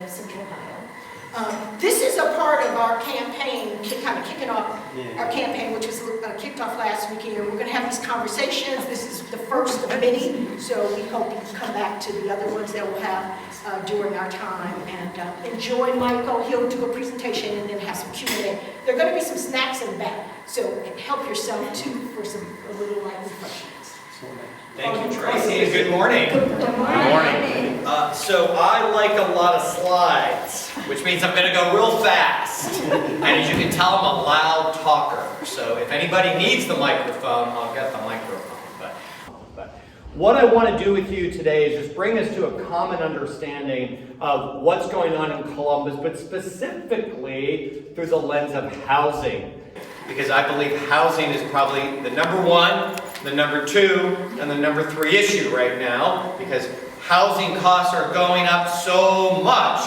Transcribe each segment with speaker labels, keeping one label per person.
Speaker 1: Central Ohio. This is a part of our campaign, kind of kicking off our campaign, which was kicked off last weekend. We're going to have these conversations. This is the first of many, so we hope you can come back to the other ones that we'll have during our time. And enjoy Michael. He'll do a presentation and then have some Q&A. There are going to be some snacks in the back, so help yourself too for a little light refreshments.
Speaker 2: Thank you, Tracy, and good morning.
Speaker 1: Good morning.
Speaker 2: So I like a lot of slides, which means I'm going to go real fast. And as you can tell, I'm a loud talker. So if anybody needs the microphone, I'll get the microphone. But what I want to do with you today is just bring us to a common understanding of what's going on in Columbus, but specifically through the lens of housing. Because I believe housing is probably the number one, the number two, and the number three issue right now, because housing costs are going up so much.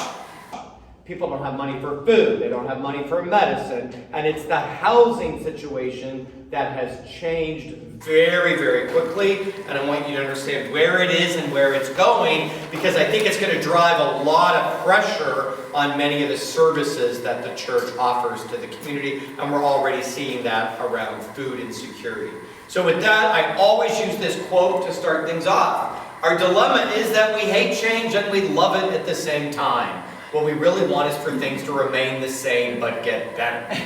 Speaker 2: People don't have money for food, they don't have money for medicine, and it's the housing situation that has changed very, very quickly, and I want you to understand where it is and where it's going, because I think it's going to drive a lot of pressure on many of the services that the church offers to the community, and we're already seeing that around food insecurity. So with that, I always use this quote to start things off. Our dilemma is that we hate change and we love it at the same time. What we really want is for things to remain the same but get better.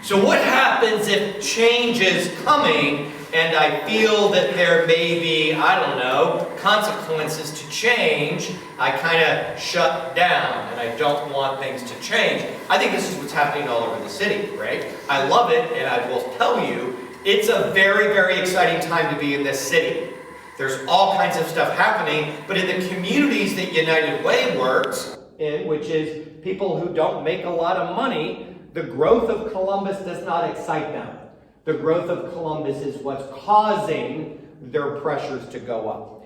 Speaker 2: So what happens if change is coming and I feel that there may be, I don't know, consequences to change? I kind of shut down and I don't want things to change. I think this is what's happening all over the city, right? I love it, and I will tell you, it's a very, very exciting time to be in this city. There's all kinds of stuff happening, but in the communities that United Way works in, which is people who don't make a lot of money, the growth of Columbus does not excite them. The growth of Columbus is what's causing their pressures to go up.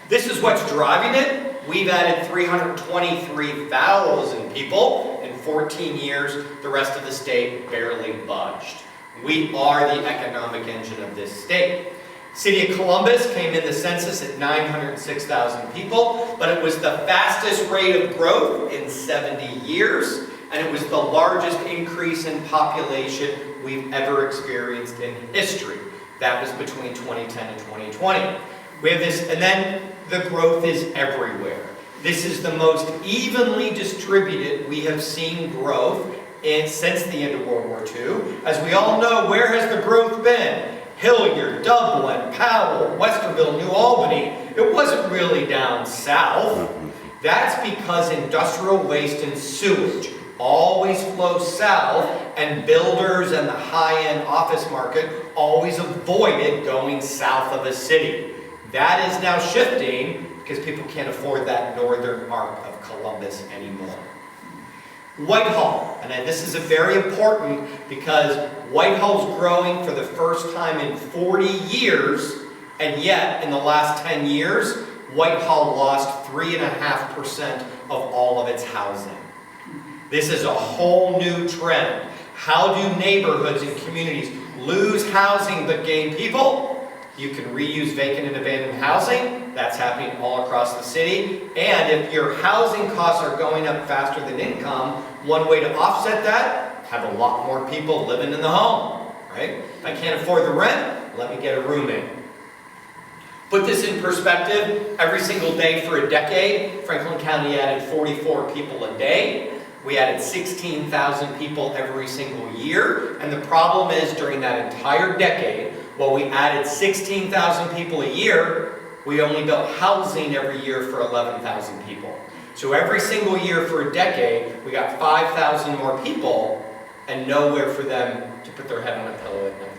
Speaker 2: This is what's driving it. We've added 323,000 people in 14 years. The rest of the state barely budged. We are the economic engine of this state. City of Columbus came in the census at 906,000 people, but it was the fastest rate of growth in 70 years, and it was the largest increase in population we've ever experienced in history. That was between 2010 and 2020. We have this, and then the growth is everywhere. This is the most evenly distributed we have seen growth since the end of World War II. As we all know, where has the growth been? Hilliard, Dublin, Powell, Westerville, New Albany. It wasn't really down south. That's because industrial waste and sewage always flow south, and builders and the high-end office market always avoided going south of a city. That is now shifting because people can't afford that northern arc of Columbus anymore. Whitehall, and this is very important because Whitehall's growing for the first time in 40 years, and yet in the last 10 years, Whitehall lost 3.5% of all of its housing. This is a whole new trend. How do neighborhoods and communities lose housing but gain people? You can reuse vacant and abandoned housing. That's happening all across the city. And if your housing costs are going up faster than income, one way to offset that, have a lot more people living in the home, right? If I can't afford the rent, let me get a room in. Put this in perspective, every single day for a decade, Franklin County added 44 people a day. We added 16,000 people every single year. And the problem is, during that entire decade, while we added 16,000 people a year, we only built housing every year for 11,000 people. So every single year for a decade, we got 5,000 more people and nowhere for them to put their head on a pillow at night.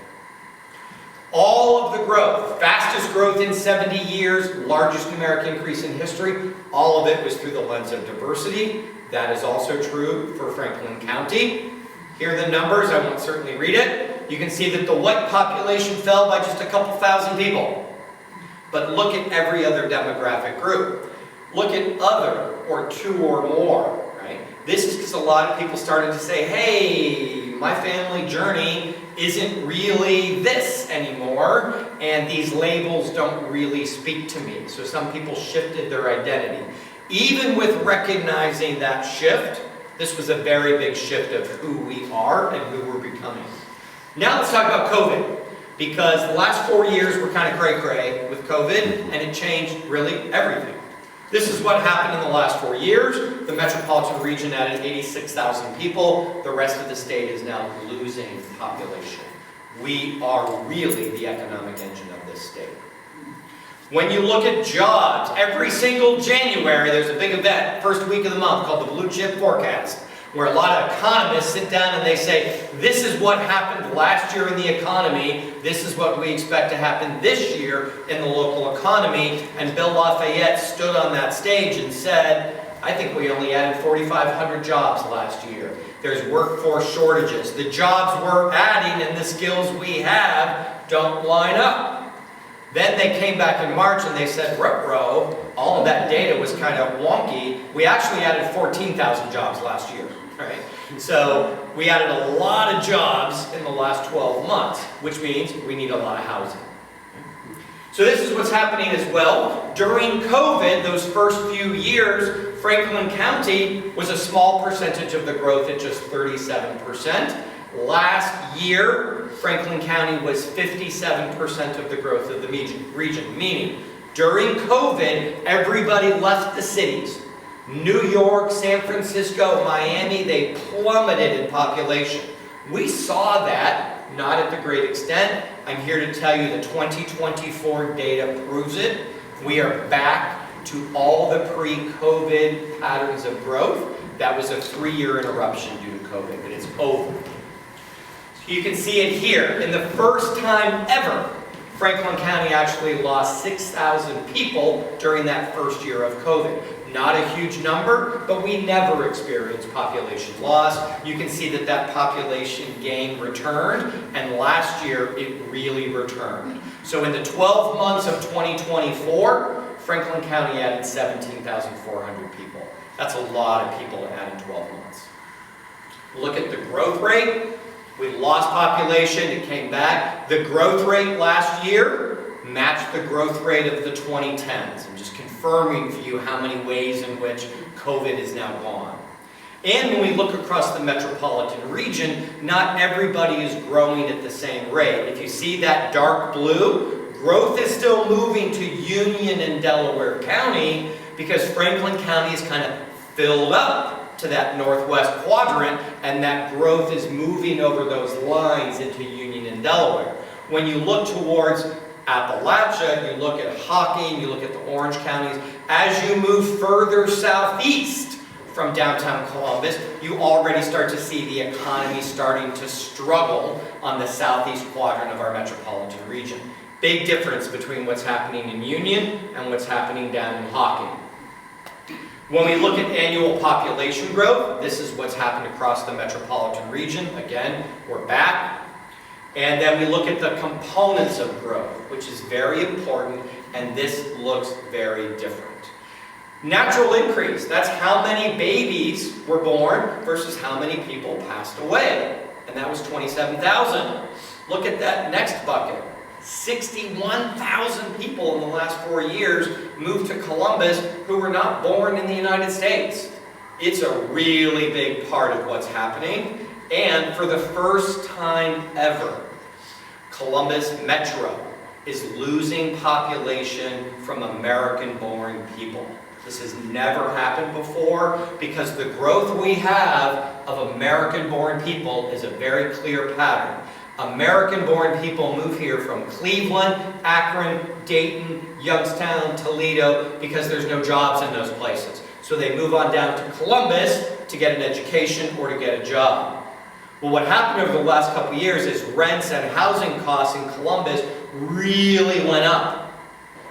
Speaker 2: All of the growth, fastest growth in 70 years, largest numeric increase in history, all of it was through the lens of diversity. That is also true for Franklin County. Here are the numbers. I won't certainly read it. You can see that the white population fell by just a couple thousand people. But look at every other demographic group. Look at other, or two or more, right? This is because a lot of people started to say, hey, my family journey isn't really this anymore, and these labels don't really speak to me. So some people shifted their identity. Even with recognizing that shift, this was a very big shift of who we are and who we're becoming. Now let's talk about COVID, because the last 4 years were kind of cray-cray with COVID, and it changed really everything. This is what happened in the last 4 years. The metropolitan region added 86,000 people. The rest of the state is now losing population. We are really the economic engine of this state. When you look at jobs, every single January there's a big event, first week of the month, called the Blue Chip Forecast, where a lot of economists sit down and they say, this is what happened last year in the economy, this is what we expect to happen this year in the local economy. And Bill Lafayette stood on that stage and said, I think we only added 4,500 jobs last year. There's workforce shortages. The jobs we're adding and the skills we have don't line up. Then they came back in March and they said, ruh-roh, all of that data was kind of wonky. We actually added 14,000 jobs last year, right? So we added a lot of jobs in the last 12 months, which means we need a lot of housing. So this is what's happening as well. During COVID, those first few years, Franklin County was a small percentage of the growth at just 37%. Last year, Franklin County was 57% of the growth of the region, meaning during COVID, everybody left the cities. New York, San Francisco, Miami, they plummeted in population. We saw that, not at the great extent. I'm here to tell you the 2024 data proves it. We are back to all the pre-COVID patterns of growth. That was a 3-year interruption due to COVID, but it's over. You can see it here. In the first time ever, Franklin County actually lost 6,000 people during that first year of COVID. Not a huge number, but we never experienced population loss. You can see that that population gain returned, and last year it really returned. So in the 12 months of 2024, Franklin County added 17,400 people. That's a lot of people to add in 12 months. Look at the growth rate. We lost population, it came back. The growth rate last year matched the growth rate of the 2010s. I'm just confirming for you how many ways in which COVID is now gone. And when we look across the metropolitan region, not everybody is growing at the same rate. If you see that dark blue, growth is still moving to Union and Delaware County because Franklin County is kind of filled up to that northwest quadrant, and that growth is moving over those lines into Union and Delaware. When you look towards Appalachia, you look at Hocking, you look at the Orange counties, as you move further southeast from downtown Columbus, you already start to see the economy starting to struggle on the southeast quadrant of our metropolitan region. Big difference between what's happening in Union and what's happening down in Hocking. When we look at annual population growth, this is what's happened across the metropolitan region. Again, we're back. And then we look at the components of growth, which is very important, and this looks very different. Natural increase, that's how many babies were born versus how many people passed away. And that was 27,000. Look at that next bucket. 61,000 people in the last 4 years moved to Columbus who were not born in the United States. It's a really big part of what's happening. And for the first time ever, Columbus Metro is losing population from American-born people. This has never happened before because the growth we have of American-born people is a very clear pattern. American-born people move here from Cleveland, Akron, Dayton, Youngstown, Toledo, because there's no jobs in those places. So they move on down to Columbus to get an education or to get a job. Well, what happened over the last couple of years is rents and housing costs in Columbus really went up.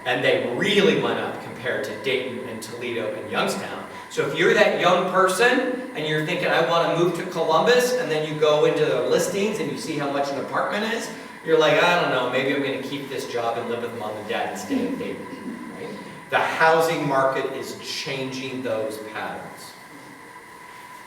Speaker 2: And they really went up compared to Dayton and Toledo and Youngstown. So if you're that young person and you're thinking, I want to move to Columbus, and then you go into the listings and you see how much an apartment is, you're like, I don't know, maybe I'm going to keep this job and live with mom and dad and stay in Dayton. Right? The housing market is changing those patterns.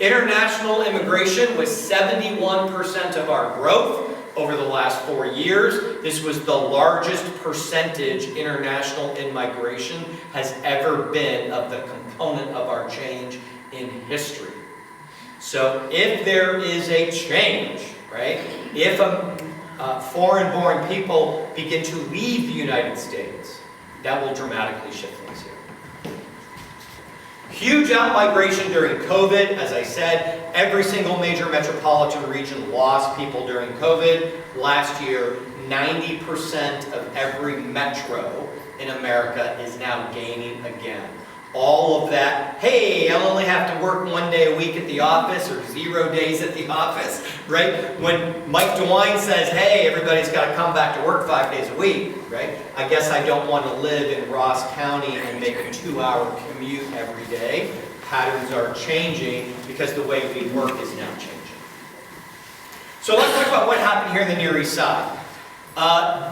Speaker 2: International immigration was 71% of our growth over the last 4 years. This was the largest percentage international in-migration has ever been of the component of our change in history. So if there is a change, right, if foreign-born people begin to leave the United States, that will dramatically shift things here. Huge out-migration during COVID. As I said, every single major metropolitan region lost people during COVID. Last year, 90% of every metro in America is now gaining again. All of that, hey, I'll only have to work 1 day a week at the office or 0 days at the office, right? When Mike DeWine says, hey, everybody's got to come back to work 5 days a week, right? I guess I don't want to live in Ross County and make a 2-hour commute every day. Patterns are changing because the way we work is now changing. So let's talk about what happened here in the Near East Side.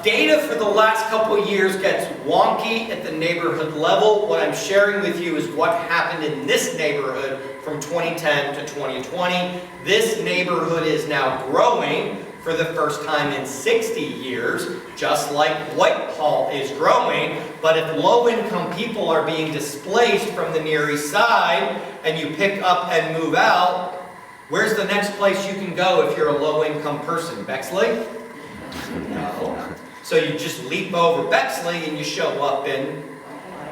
Speaker 2: Data for the last couple of years gets wonky at the neighborhood level. What I'm sharing with you is what happened in this neighborhood from 2010 to 2020. This neighborhood is now growing for the first time in 60 years, just like Whitehall is growing. But if low-income people are being displaced from the Near East Side and you pick up and move out, where's the next place you can go if you're a low-income person? Bexley? No. So you just leap over Bexley and you show up in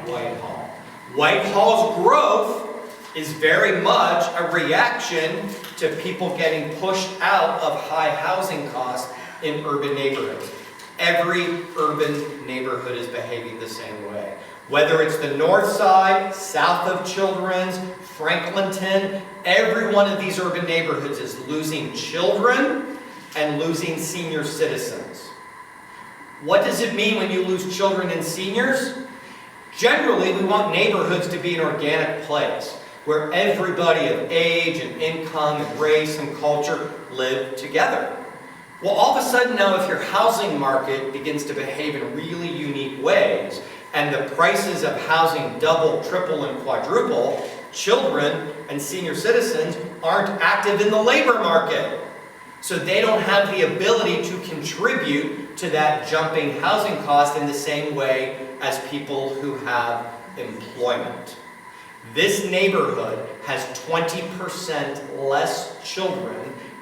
Speaker 2: Whitehall. Whitehall's growth is very much a reaction to people getting pushed out of high housing costs in urban neighborhoods. Every urban neighborhood is behaving the same way. Whether it's the north side, south of Children's, Franklinton, every one of these urban neighborhoods is losing children and losing senior citizens. What does it mean when you lose children and seniors? Generally, we want neighborhoods to be an organic place where everybody of age and income and race and culture live together. Well, all of a sudden now, if your housing market begins to behave in really unique ways, and the prices of housing double, triple, and quadruple, children and senior citizens aren't active in the labor market. So they don't have the ability to contribute to that jumping housing cost in the same way as people who have employment. This neighborhood has 20% less children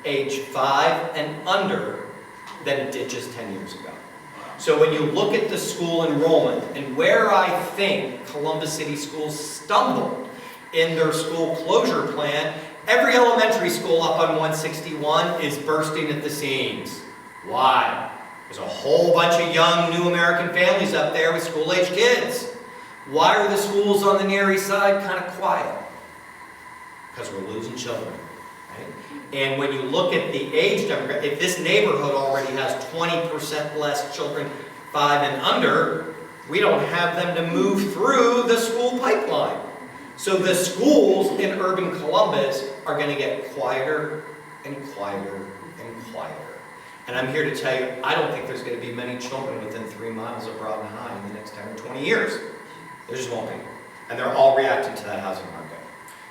Speaker 2: age 5 and under than it did just 10 years ago. So when you look at the school enrollment and where I think Columbus City Schools stumbled in their school closure plan, every elementary school up on 161 is bursting at the seams. Why? There's a whole bunch of young new American families up there with school-age kids. Why are the schools on the Near East Side kind of quiet? Because we're losing children. Right? And when you look at the age demographic, if this neighborhood already has 20% less children 5 and under, we don't have them to move through the school pipeline. So the schools in urban Columbus are going to get quieter and quieter and quieter. And I'm here to tell you, I don't think there's going to be many children within 3 miles of Broad and High in the next 10 or 20 years. There just won't be. And they're all reacting to that housing market.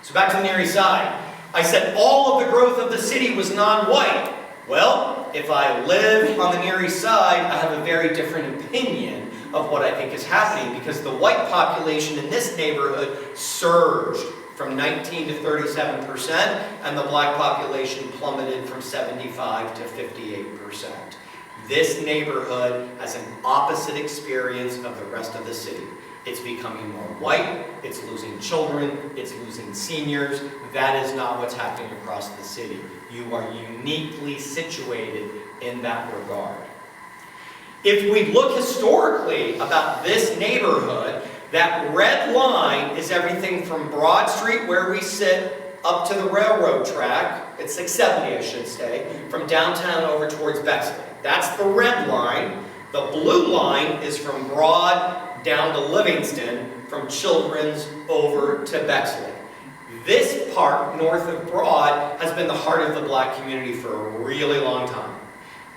Speaker 2: So back to the Near East Side. I said all of the growth of the city was non-white. Well, if I live on the Near East Side, I have a very different opinion of what I think is happening, because the white population in this neighborhood surged from 19 to 37%, and the black population plummeted from 75 to 58%. This neighborhood has an opposite experience of the rest of the city. It's becoming more white, it's losing children, it's losing seniors. That is not what's happening across the city. You are uniquely situated in that regard. If we look historically about this neighborhood, that red line is everything from Broad Street, where we sit, up to the railroad track. It's 670, I should say, from downtown over towards Bexley. That's the red line. The blue line is from Broad down to Livingston, from Children's over to Bexley. This part, north of Broad, has been the heart of the black community for a really long time.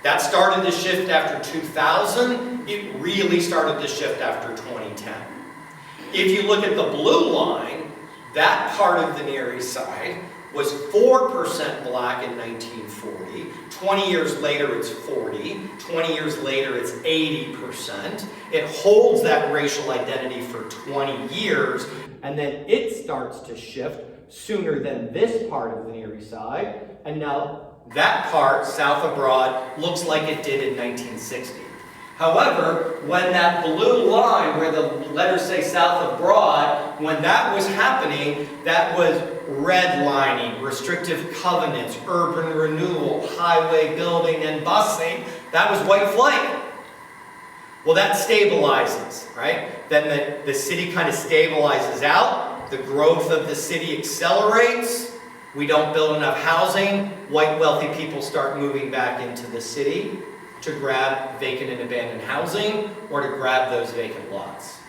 Speaker 2: That started to shift after 2000. It really started to shift after 2010. If you look at the blue line, that part of the Near East Side was 4% black in 1940. 20 years later, it's 40. 20 years later, it's 80%. It holds that racial identity for 20 years, and then it starts to shift sooner than this part of the Near East Side, and now that part, south of Broad, looks like it did in 1960. However, when that blue line where the letters say south of Broad, when that was happening, that was redlining, restrictive covenants, urban renewal, highway building and busing. That was white flight. Well, that stabilizes, right? Then the city kind of stabilizes out. The growth of the city accelerates. We don't build enough housing. White wealthy people start moving back into the city to grab vacant and abandoned housing or to grab those vacant lots.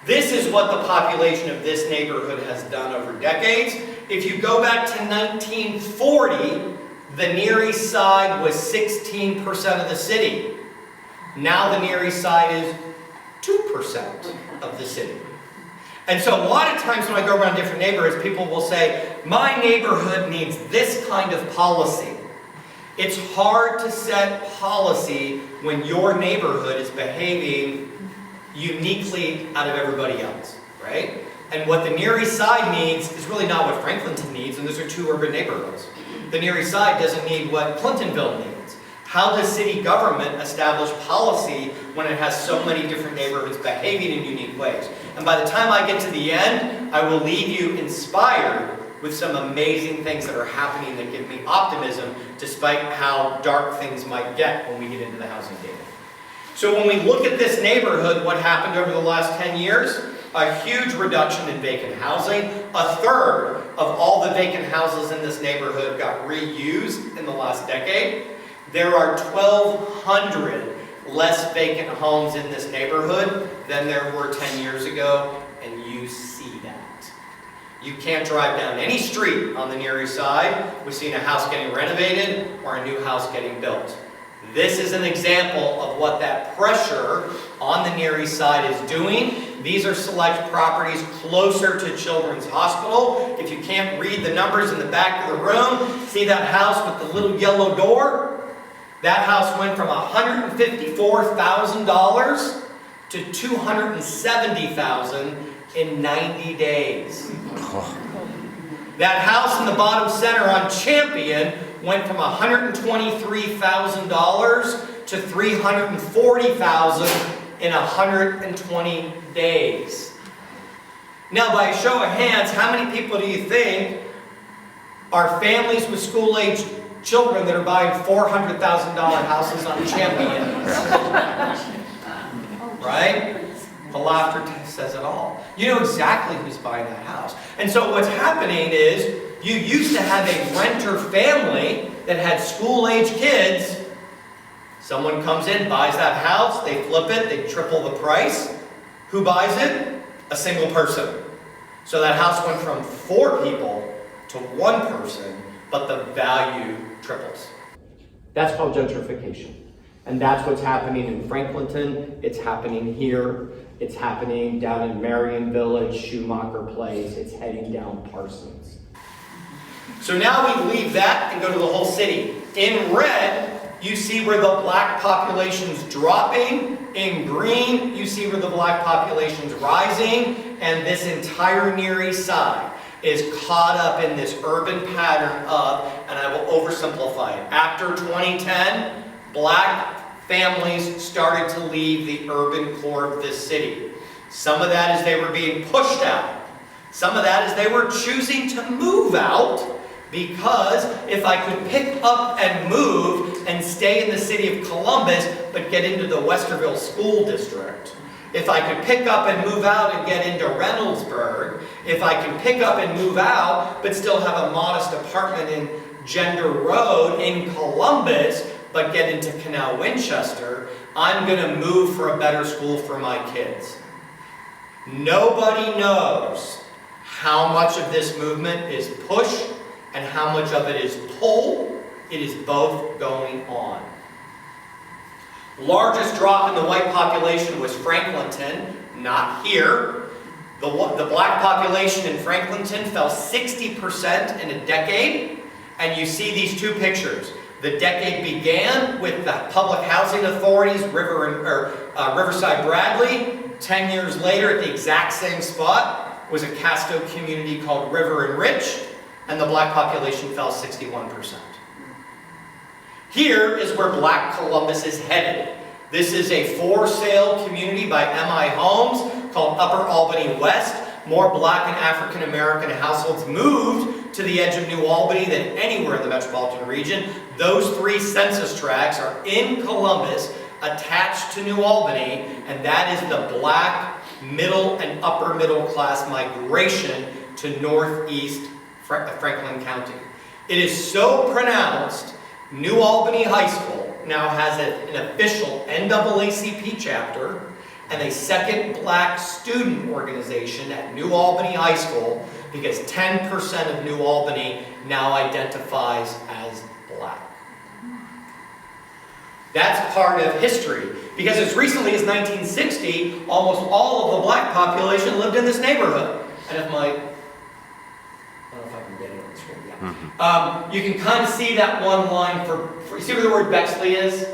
Speaker 2: This is what the population of this neighborhood has done over decades. If you go back to 1940, the Near East Side was 16% of the city. Now the Near East Side is 2% of the city. And so a lot of times when I go around different neighborhoods, people will say, my neighborhood needs this kind of policy. It's hard to set policy when your neighborhood is behaving uniquely out of everybody else, right? And what the Near East Side needs is really not what Franklinton needs, and those are two urban neighborhoods. The Near East Side doesn't need what Clintonville needs. How does city government establish policy when it has so many different neighborhoods behaving in unique ways? And by the time I get to the end, I will leave you inspired with some amazing things that are happening that give me optimism, despite how dark things might get when we get into the housing data. So when we look at this neighborhood, what happened over the last 10 years? A huge reduction in vacant housing. A third of all the vacant houses in this neighborhood got reused in the last decade. There are 1,200 less vacant homes in this neighborhood than there were 10 years ago, and you see that. You can't drive down any street on the Near East Side without seeing a house getting renovated or a new house getting built. This is an example of what that pressure on the Near East Side is doing. These are select properties closer to Children's Hospital. If you can't read the numbers in the back of the room, see that house with the little yellow door? That house went from $154,000 to $270,000 in 90 days. That house in the bottom center on Champion went from $123,000 to $340,000 in 120 days. Now, by a show of hands, how many people do you think are families with school-age children that are buying $400,000 houses on Champion? Right? The laughter says it all. You know exactly who's buying that house. And so what's happening is, you used to have a renter family that had school-age kids. Someone comes in, buys that house, they flip it, they triple the price. Who buys it? A single person. So that house went from 4 people to 1 person, but the value triples. That's called gentrification. And that's what's happening in Franklinton. It's happening here. It's happening down in Marion Village, Schumacher Place. It's heading down Parsons. So now we leave that and go to the whole city. In red, you see where the black population's dropping. In green, you see where the black population's rising. And this entire Near East Side is caught up in this urban pattern of, and I will oversimplify it. After 2010, black families started to leave the urban core of this city. Some of that is they were being pushed out. Some of that is they were choosing to move out, because if I could pick up and move and stay in the city of Columbus, but get into the Westerville School District, if I could pick up and move out and get into Reynoldsburg, if I could pick up and move out, but still have a modest apartment in Gender Road in Columbus, but get into Canal Winchester, I'm going to move for a better school for my kids. Nobody knows how much of this movement is push and how much of it is pull. It is both going on. Largest drop in the white population was Franklinton, not here. The black population in Franklinton fell 60% in a decade, and you see these two pictures. The decade began with the public housing authorities, Riverside Bradley. 10 years later, at the exact same spot, was a Casto community called River and Rich, and the black population fell 61%. Here is where Black Columbus is headed. This is a for-sale community by M.I. Homes called Upper Albany West. More black and African American households moved to the edge of New Albany than anywhere in the metropolitan region. Those 3 census tracts are in Columbus, attached to New Albany, and that is the black middle and upper middle class migration to northeast Franklin County. It is so pronounced, New Albany High School now has an official NAACP chapter and a second black student organization at New Albany High School, because 10% of New Albany now identifies as black. That's part of history, because as recently as 1960, almost all of the black population lived in this neighborhood. And if I don't know if I can get it on the screen, yeah. You can kind of see that one line you see where the word Bexley is?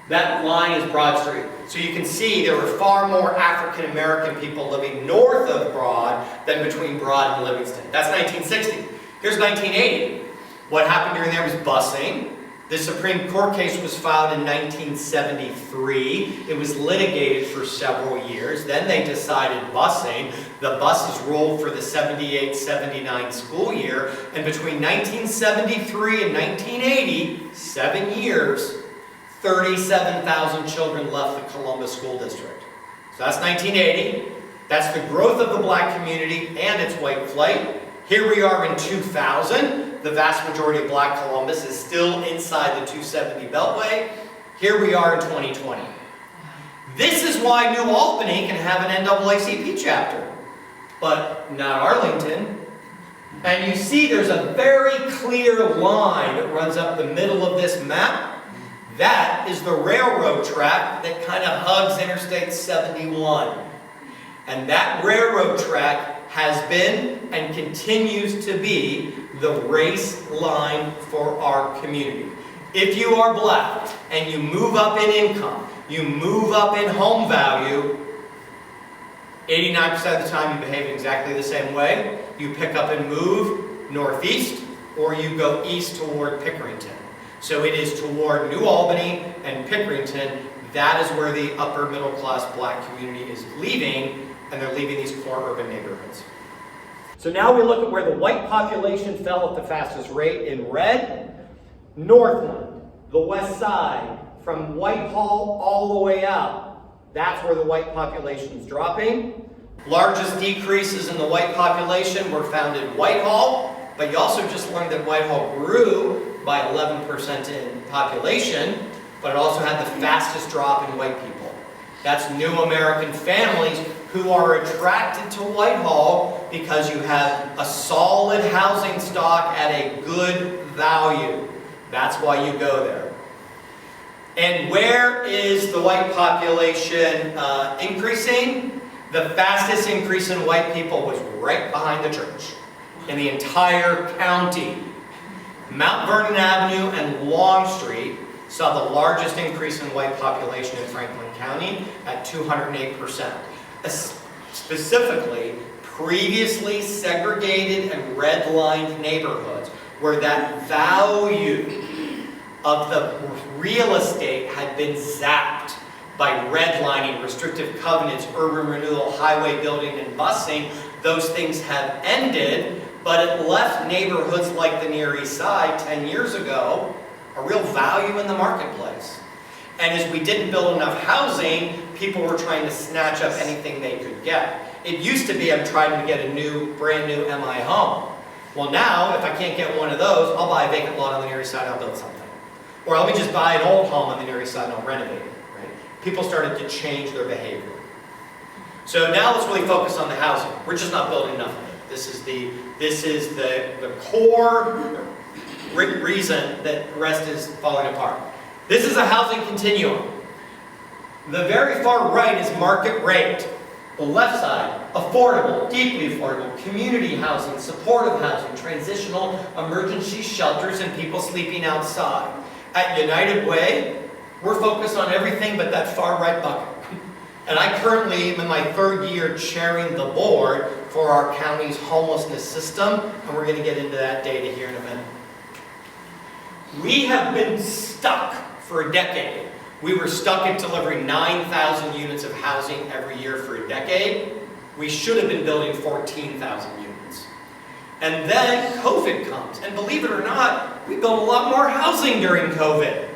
Speaker 2: That line is Broad Street. So you can see there were far more African American people living north of Broad than between Broad and Livingston. That's 1960. Here's 1980. What happened during there was busing. The Supreme Court case was filed in 1973. It was litigated for several years. Then they decided busing. The buses rolled for the 78-79 school year. And between 1973 and 1980, 7 years, 37,000 children left the Columbus School District. So that's 1980. That's the growth of the black community and its white flight. Here we are in 2000. The vast majority of black Columbus is still inside the 270 Beltway. Here we are in 2020. This is why New Albany can have an NAACP chapter, but not Arlington. And you see there's a very clear line that runs up the middle of this map. That is the railroad track that kind of hugs Interstate 71. And that railroad track has been and continues to be the race line for our community. If you are black and you move up in income, you move up in home value, 89% of the time you behave in exactly the same way. You pick up and move northeast, or you go east toward Pickerington. So it is toward New Albany and Pickerington. That is where the upper middle class black community is leaving, and they're leaving these core urban neighborhoods. So now we look at where the white population fell at the fastest rate in red. Northland, the west side, from Whitehall all the way out. That's where the white population is dropping. Largest decreases in the white population were found in Whitehall, but you also just learned that Whitehall grew by 11% in population, but it also had the fastest drop in white people. That's new American families who are attracted to Whitehall because you have a solid housing stock at a good value. That's why you go there. And where is the white population increasing? The fastest increase in white people was right behind the church in the entire county. Mount Vernon Avenue and Long Street saw the largest increase in white population in Franklin County at 208%. Specifically, previously segregated and redlined neighborhoods where that value of the real estate had been zapped by redlining, restrictive covenants, urban renewal, highway building, and busing. Those things have ended, but it left neighborhoods like the Near East Side 10 years ago a real value in the marketplace. And as we didn't build enough housing, people were trying to snatch up anything they could get. It used to be I'm trying to get a brand new MI home. Well now, if I can't get one of those, I'll buy a vacant lot on the Near East Side and I'll build something. Or let me just buy an old home on the Near East Side and I'll renovate it. Right? People started to change their behavior. So now let's really focus on the housing. We're just not building enough of it. This is the core reason that the rest is falling apart. This is a housing continuum. The very far right is market rate. The left side, affordable, deeply affordable, community housing, supportive housing, transitional emergency shelters, and people sleeping outside. At United Way, we're focused on everything but that far right bucket. And I currently am in my 3rd year chairing the board for our county's homelessness system, and we're going to get into that data here in a minute. We have been stuck for a decade. We were stuck at delivering 9,000 units of housing every year for a decade. We should have been building 14,000 units. And then COVID comes, and believe it or not, we built a lot more housing during COVID.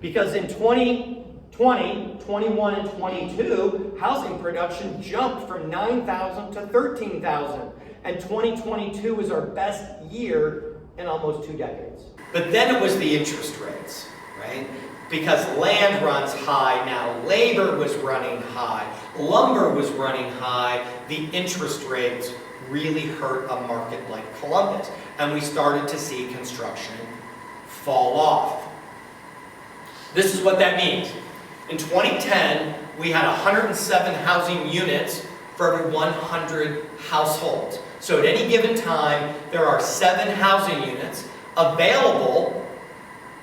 Speaker 2: Because in 2020, 21, and 22, housing production jumped from 9,000 to 13,000. And 2022 was our best year in almost 2 decades. But then it was the interest rates, right? Because land runs high now, labor was running high, lumber was running high, the interest rates really hurt a market like Columbus. And we started to see construction fall off. This is what that means. In 2010, we had 107 housing units for every 100 households. So at any given time, there are 7 housing units available,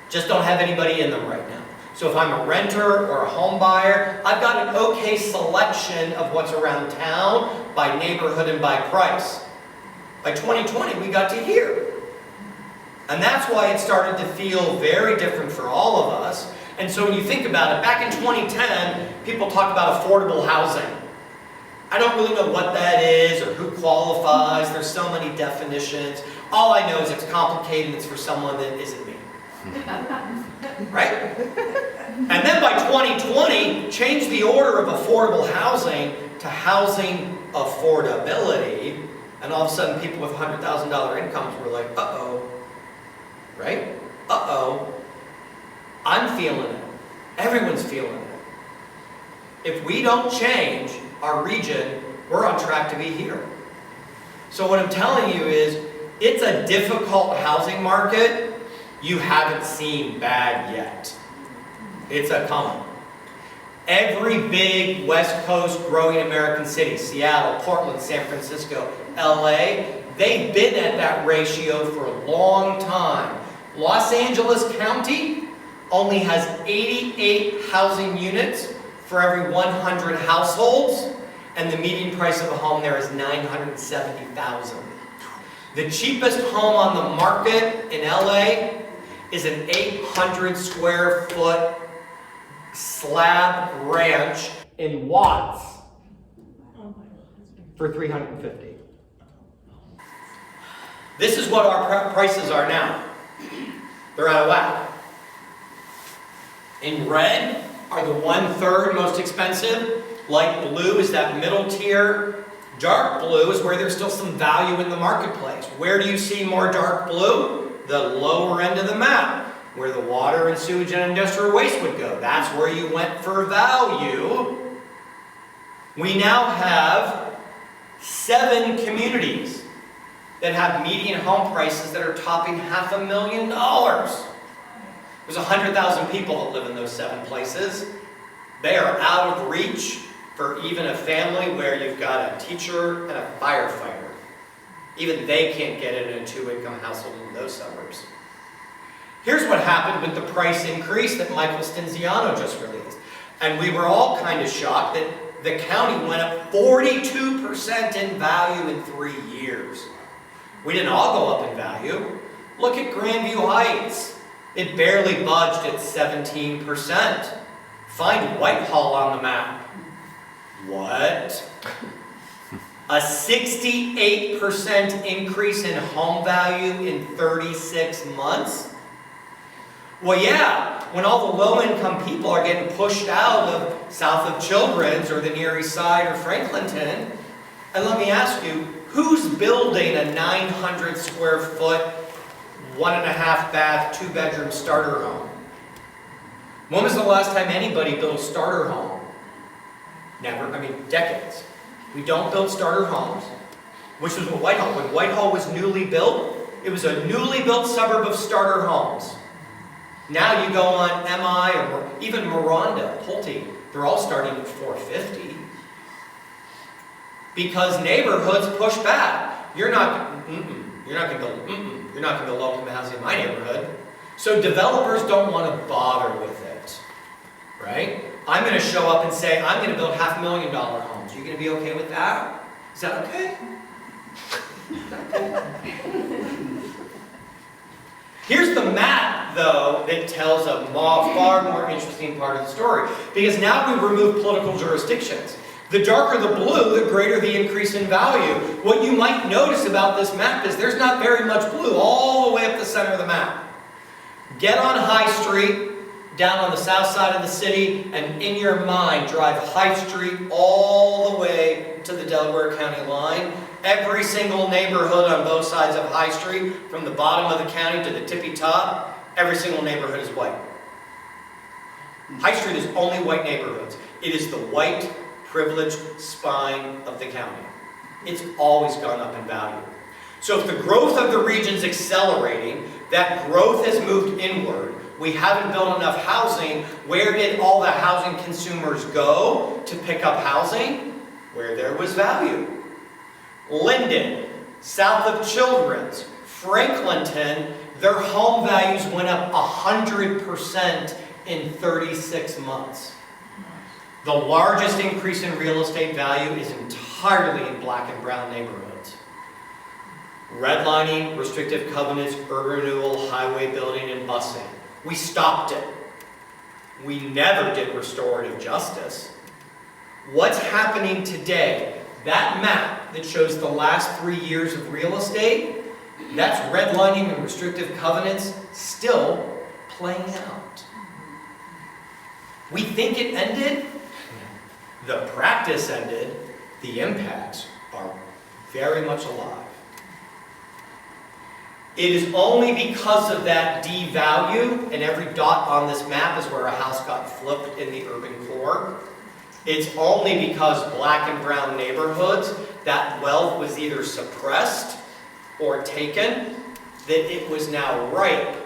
Speaker 2: just don't have anybody in them right now. So if I'm a renter or a home buyer, I've got an okay selection of what's around town by neighborhood and by price. By 2020, we got to here. And that's why it started to feel very different for all of us. And so when you think about it, back in 2010, people talk about affordable housing. I don't really know what that is or who qualifies. There's so many definitions. All I know is it's complicated and it's for someone that isn't me. Right? And then by 2020, change the order of affordable housing to housing affordability. And all of a sudden, people with $100,000 incomes were like, uh-oh. Right? Uh-oh. I'm feeling it. Everyone's feeling it. If we don't change our region, we're on track to be here. So what I'm telling you is, it's a difficult housing market you haven't seen bad yet. It's a coming. Every big West Coast growing American city, Seattle, Portland, San Francisco, LA, they've been at that ratio for a long time. Los Angeles County only has 88 housing units for every 100 households, and the median price of a home there is $970,000. The cheapest home on the market in LA is an 800 square foot slab ranch in Watts for $350,000. This is what our prices are now. They're out of whack. In red are the 1/3 most expensive. Light blue is that middle tier. Dark blue is where there's still some value in the marketplace. Where do you see more dark blue? The lower end of the map, where the water and sewage and industrial waste would go. That's where you went for value. We now have 7 communities that have median home prices that are topping $500,000. There's 100,000 people that live in those 7 places. They are out of reach for even a family where you've got a teacher and a firefighter. Even they can't get in a 2-income household in those suburbs. Here's what happened with the price increase that Michael Stinziano just released. And we were all kind of shocked that the county went up 42% in value in 3 years. We didn't all go up in value. Look at Grandview Heights. It barely budged at 17%. Find Whitehall on the map. What? A 68% increase in home value in 36 months? Well, yeah, when all the low-income people are getting pushed out of south of Children's or the Near East Side or Franklinton, and let me ask you, who's building a 900 square foot, 1.5 bath, 2-bedroom starter home? When was the last time anybody built a starter home? Never, decades. We don't build starter homes, which was what Whitehall, when Whitehall was newly built, it was a newly built suburb of starter homes. Now you go on MI or even Miranda, Pulte, they're all starting at $450. because neighborhoods push back. You're not going to build low-income housing in my neighborhood. So developers don't want to bother with it, right? I'm going to show up and say, I'm going to build $500,000 homes. You going to be okay with that? Is that okay? Here's the map, though, that tells a far more interesting part of the story. Because now we remove political jurisdictions. The darker the blue, the greater the increase in value. What you might notice about this map is there's not very much blue all the way up the center of the map. Get on High Street, down on the south side of the city, and in your mind, drive High Street all the way to the Delaware County line. Every single neighborhood on both sides of High Street, from the bottom of the county to the tippy top, every single neighborhood is white. High Street is only white neighborhoods. It is the white, privileged spine of the county. It's always gone up in value. So if the growth of the region's accelerating, that growth has moved inward. We haven't built enough housing. Where did all the housing consumers go to pick up housing? Where there was value. Linden, south of Children's, Franklinton, their home values went up 100% in 36 months. The largest increase in real estate value is entirely in black and brown neighborhoods. Redlining, restrictive covenants, urban renewal, highway building, and busing. We stopped it. We never did restorative justice. What's happening today? That map that shows the last 3 years of real estate, that's redlining and restrictive covenants still playing out. We think it ended. The practice ended. The impacts are very much alive. It is only because of that devalue, and every dot on this map is where a house got flipped in the urban core. It's only because black and brown neighborhoods, that wealth was either suppressed or taken, that it was now ripe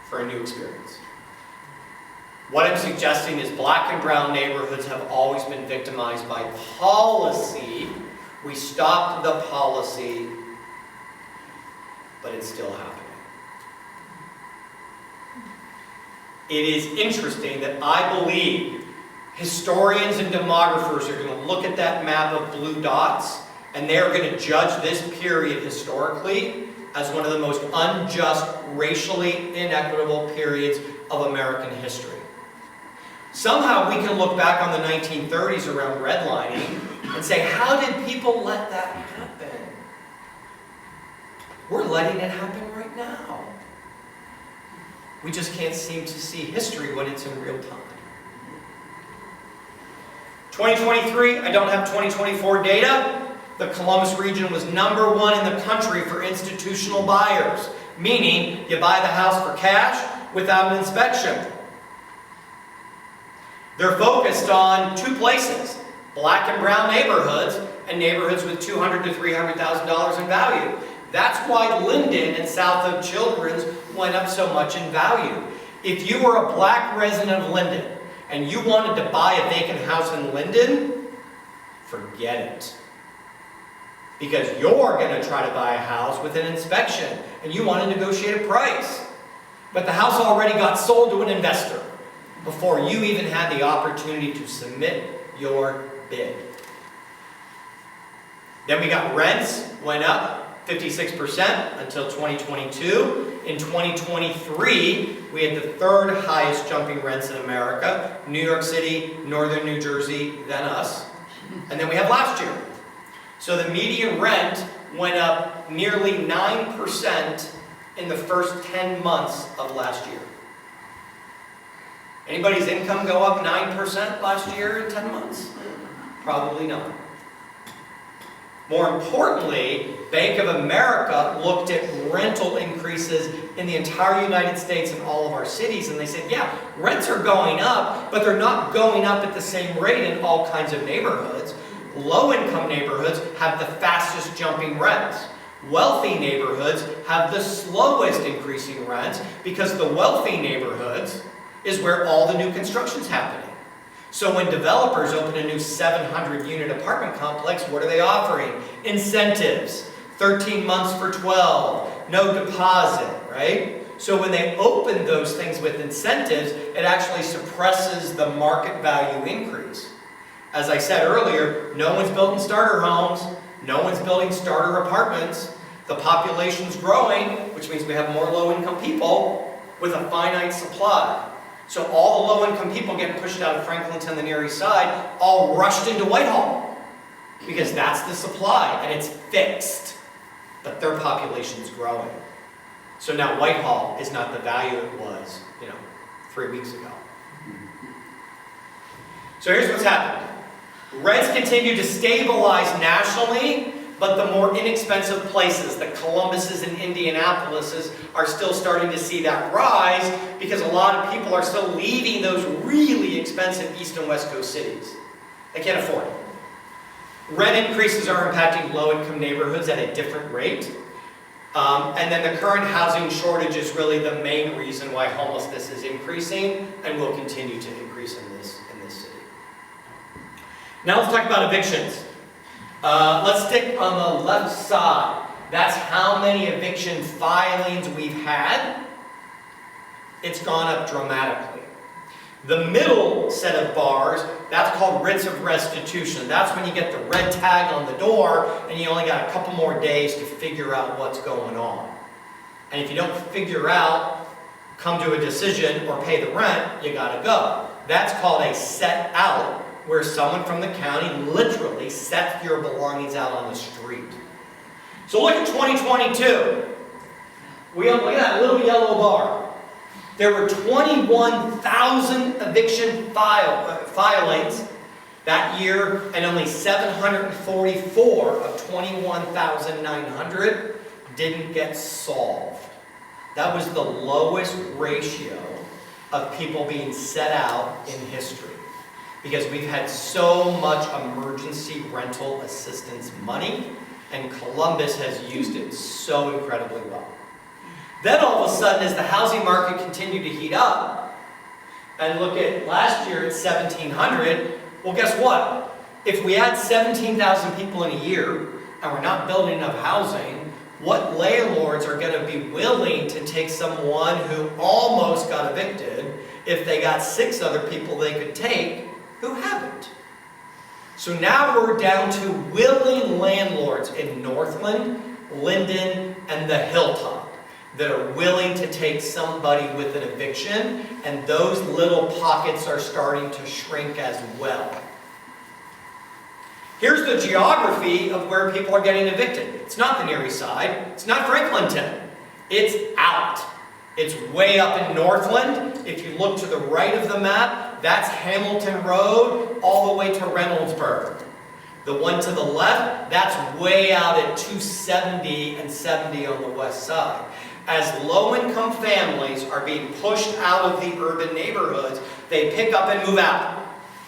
Speaker 2: for a new experience. What I'm suggesting is black and brown neighborhoods have always been victimized by policy. We stopped the policy, but it's still happening. It is interesting that I believe historians and demographers are going to look at that map of blue dots, and they're going to judge this period historically as one of the most unjust, racially inequitable periods of American history. Somehow we can look back on the 1930s around redlining and say, how did people let that happen? We're letting it happen right now. We just can't seem to see history when it's in real time. 2023, I don't have 2024 data. The Columbus region was #1 in the country for institutional buyers, meaning you buy the house for cash without an inspection. They're focused on two places, black and brown neighborhoods and neighborhoods with $200,000 to $300,000 in value. That's why Linden and south of Children's went up so much in value. If you were a black resident of Linden and you wanted to buy a vacant house in Linden, forget it. Because you're going to try to buy a house with an inspection and you want to negotiate a price. But the house already got sold to an investor before you even had the opportunity to submit your bid. Then we got rents went up 56% until 2022. In 2023, we had the third highest jumping rents in America. New York City, Northern New Jersey, then us. And then we have last year. So the median rent went up nearly 9% in the first 10 months of last year. Anybody's income go up 9% last year in 10 months? Probably not. More importantly, Bank of America looked at rental increases in the entire United States and all of our cities, and they said, yeah, rents are going up, but they're not going up at the same rate in all kinds of neighborhoods. Low-income neighborhoods have the fastest jumping rents. Wealthy neighborhoods have the slowest increasing rents because the wealthy neighborhoods is where all the new construction's happening. So when developers open a new 700-unit apartment complex, what are they offering? Incentives. 13 months for 12. No deposit, right? So when they open those things with incentives, it actually suppresses the market value increase. As I said earlier, no one's building starter homes. No one's building starter apartments. The population's growing, which means we have more low-income people with a finite supply. So all the low-income people getting pushed out of Franklinton and the Near East Side all rushed into Whitehall because that's the supply and it's fixed. But their population's growing. So now Whitehall is not the value it was, 3 weeks ago. So here's what's happened. Rents continue to stabilize nationally, but the more inexpensive places, the Columbuses and Indianapolises, are still starting to see that rise because a lot of people are still leaving those really expensive East and West Coast cities. They can't afford it. Rent increases are impacting low-income neighborhoods at a different rate. And then the current housing shortage is really the main reason why homelessness is increasing and will continue to increase in this city. Now let's talk about evictions. Let's stick on the left side. That's how many eviction filings we've had. It's gone up dramatically. The middle set of bars, that's called writs of restitution. That's when you get the red tag on the door and you only got a couple more days to figure out what's going on. And if you don't figure out, come to a decision, or pay the rent, you gotta go. That's called a set out, where someone from the county literally sets your belongings out on the street. So look at 2022. Look at that little yellow bar. There were 21,000 eviction filings that year, and only 744 of 21,900 didn't get solved. That was the lowest ratio of people being set out in history, because we've had so much emergency rental assistance money, and Columbus has used it so incredibly well. Then all of a sudden, as the housing market continued to heat up, and look at last year at 1,700, well, guess what? If we add 17,000 people in a year, and we're not building enough housing, what landlords are going to be willing to take someone who almost got evicted if they got 6 other people they could take who haven't? So now we're down to willing landlords in Northland, Linden, and the Hilltop that are willing to take somebody with an eviction, and those little pockets are starting to shrink as well. Here's the geography of where people are getting evicted. It's not the Near East Side. It's not Franklinton. It's out. It's way up in Northland. If you look to the right of the map, that's Hamilton Road all the way to Reynoldsburg. The one to the left, that's way out at 270 and 70 on the west side. As low-income families are being pushed out of the urban neighborhoods, they pick up and move out.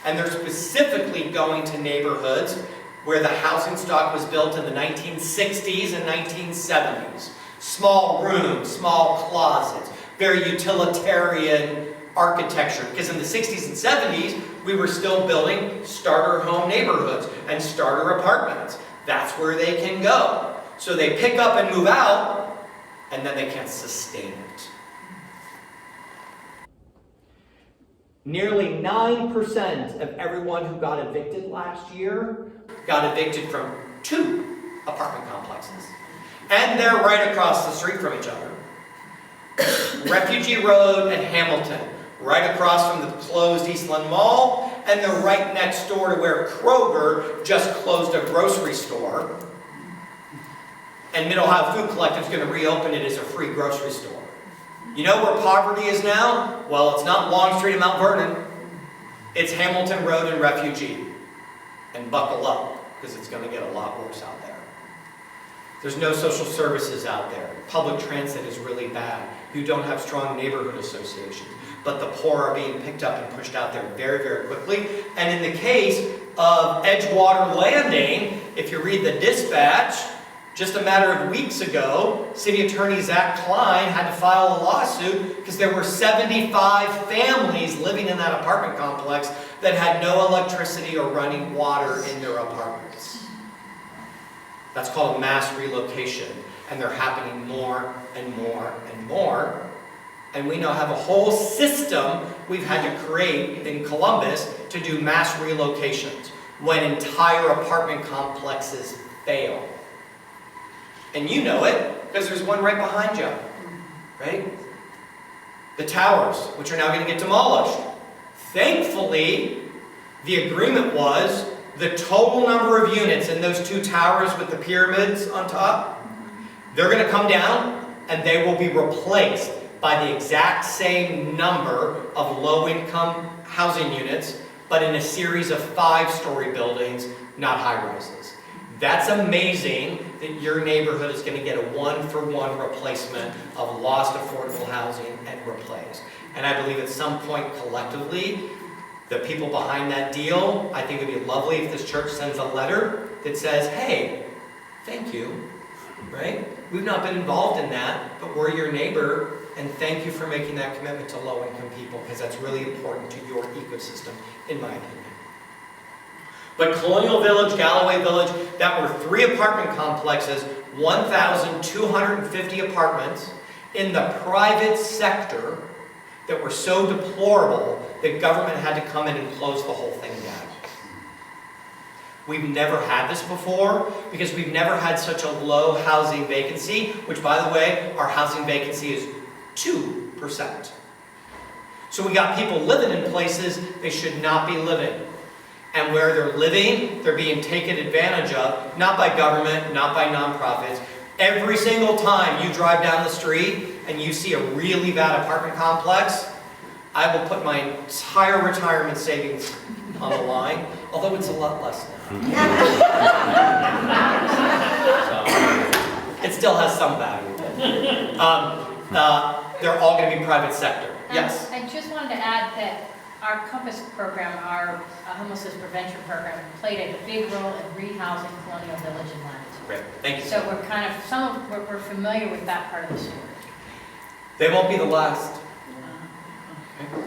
Speaker 2: And they're specifically going to neighborhoods where the housing stock was built in the 1960s and 1970s. Small rooms, small closets, very utilitarian architecture. Because in the 60s and 70s, we were still building starter home neighborhoods and starter apartments. That's where they can go. So they pick up and move out, and then they can't sustain it. Nearly 9% of everyone who got evicted last year got evicted from 2 apartment complexes. And they're right across the street from each other. Refugee Road and Hamilton, right across from the closed Eastland Mall, and they're right next door to where Kroger just closed a grocery store. And Mid-Ohio Food Collective is going to reopen it as a free grocery store. You know where poverty is now? Well, it's not Long Street and Mount Vernon. It's Hamilton Road and Refugee. And buckle up, because it's going to get a lot worse out there. There's no social services out there. Public transit is really bad. You don't have strong neighborhood associations. But the poor are being picked up and pushed out there very, very quickly. And in the case of Edgewater Landing, if you read the dispatch, just a matter of weeks ago, City Attorney Zach Klein had to file a lawsuit because there were 75 families living in that apartment complex that had no electricity or running water in their apartments. That's called a mass relocation, and they're happening more and more and more. And we now have a whole system we've had to create in Columbus to do mass relocations when entire apartment complexes fail. And you know it, because there's one right behind you, right? The towers, which are now going to get demolished. Thankfully, the agreement was the total number of units in those two towers with the pyramids on top, they're going to come down and they will be replaced by the exact same number of low-income housing units, but in a series of 5-story buildings, not high-rises. That's amazing that your neighborhood is going to get a one-for-one replacement of lost affordable housing and replaced. And I believe at some point collectively, the people behind that deal, I think it would be lovely if this church sends a letter that says, hey, thank you, right? We've not been involved in that, but we're your neighbor, and thank you for making that commitment to low-income people, because that's really important to your ecosystem, in my opinion. But Colonial Village, Galloway Village, that were 3 apartment complexes, 1,250 apartments in the private sector that were so deplorable that government had to come in and close the whole thing down. We've never had this before because we've never had such a low housing vacancy, which, by the way, our housing vacancy is 2%. So we got people living in places they should not be living. And where they're living, they're being taken advantage of, not by government, not by nonprofits. Every single time you drive down the street and you see a really bad apartment complex, I will put my entire retirement savings on the line, although it's a lot less now. So, it still has some value. They're all going to be private sector. Yes?
Speaker 3: I just wanted to add that our COMPASS program, our homelessness prevention program, played a big role in rehousing Colonial Village and Latitude.
Speaker 2: Great, thank you.
Speaker 3: So we're familiar with that part of the story.
Speaker 2: They won't be the last. Okay.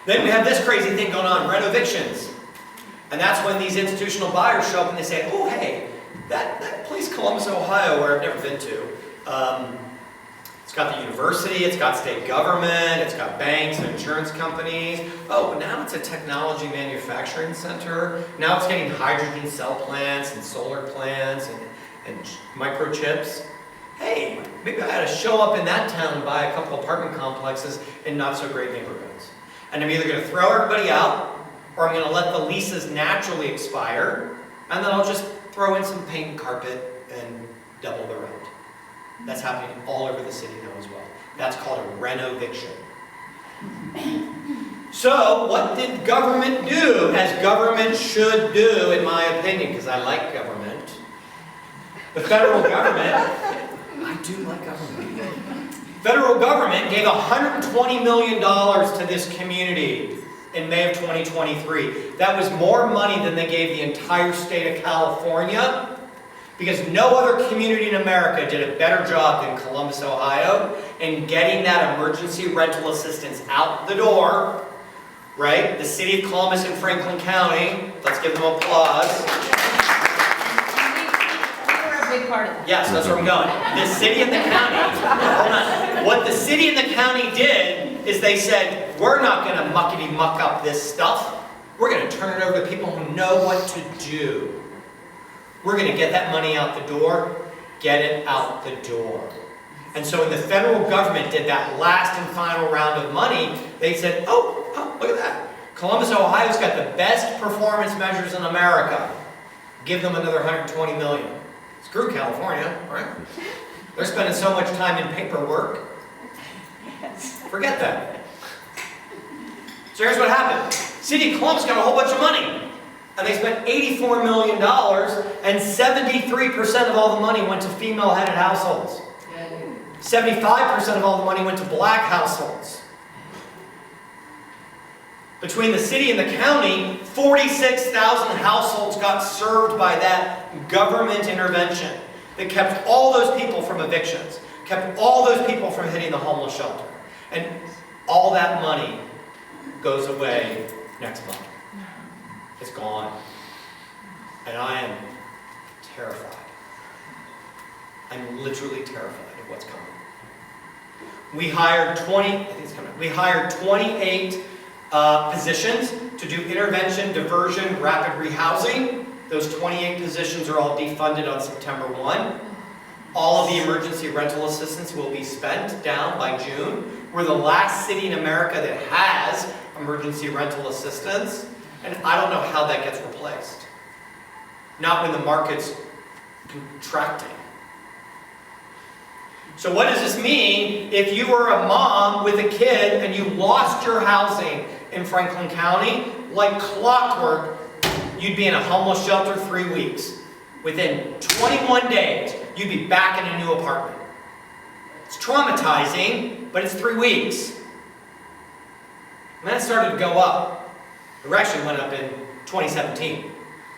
Speaker 2: Then we have this crazy thing going on, rent evictions. And that's when these institutional buyers show up and they say, oh, hey, that place Columbus, Ohio, where I've never been to, it's got the university, it's got state government, it's got banks and insurance companies. Oh, but now it's a technology manufacturing center. Now it's getting hydrogen cell plants and solar plants and microchips. Hey, maybe I ought to show up in that town and buy a couple apartment complexes in not so great neighborhoods. And I'm either going to throw everybody out, or I'm going to let the leases naturally expire, and then I'll just throw in some paint and carpet and double the rent. That's happening all over the city now as well. That's called a renoviction. So, what did government do, as government should do, in my opinion, because I like government? The federal government, I do like government. Federal government gave $120 million to this community in May of 2023. That was more money than they gave the entire state of California, because no other community in America did a better job than Columbus, Ohio, in getting that emergency rental assistance out the door, right? The city of Columbus and Franklin County, let's give them applause.
Speaker 3: We were a big part of that.
Speaker 2: Yes, that's where I'm going. The city and the county, hold on. What the city and the county did is they said, we're not going to muckety-muck up this stuff. We're going to turn it over to people who know what to do. We're going to get that money out the door, get it out the door. And so when the federal government did that last and final round of money, they said, oh, look at that. Columbus, Ohio's got the best performance measures in America. Give them another $120 million. Screw California, right? They're spending so much time in paperwork. Forget that. So here's what happened. City of Columbus got a whole bunch of money. And they spent $84 million, and 73% of all the money went to female-headed households. 75% of all the money went to black households. Between the city and the county, 46,000 households got served by that government intervention that kept all those people from evictions, kept all those people from hitting the homeless shelter. And all that money goes away next month. It's gone. And I am terrified. I'm literally terrified of what's coming. We hired 28 positions to do intervention, diversion, rapid rehousing. Those 28 positions are all defunded on September 1. All of the emergency rental assistance will be spent down by June. We're the last city in America that has emergency rental assistance, and I don't know how that gets replaced. Not when the market's contracting. So what does this mean if you were a mom with a kid and you lost your housing in Franklin County? Like clockwork, you'd be in a homeless shelter 3 weeks. Within 21 days, you'd be back in a new apartment. It's traumatizing, but it's 3 weeks. And that started to go up. It actually went up in 2017.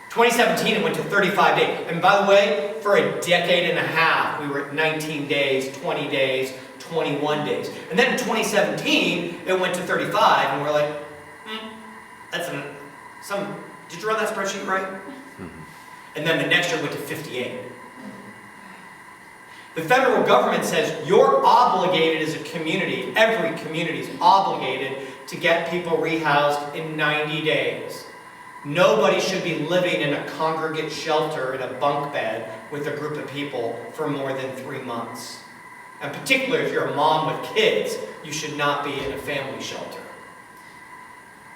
Speaker 2: 2017, it went to 35 days. And by the way, for a decade and a half, we were at 19 days, 20 days, 21 days. And then in 2017, it went to 35, and we're like, did you run that spreadsheet right? And then the next year went to 58. The federal government says you're obligated as a community, every community is obligated to get people rehoused in 90 days. Nobody should be living in a congregate shelter in a bunk bed with a group of people for more than 3 months. And particularly if you're a mom with kids, you should not be in a family shelter.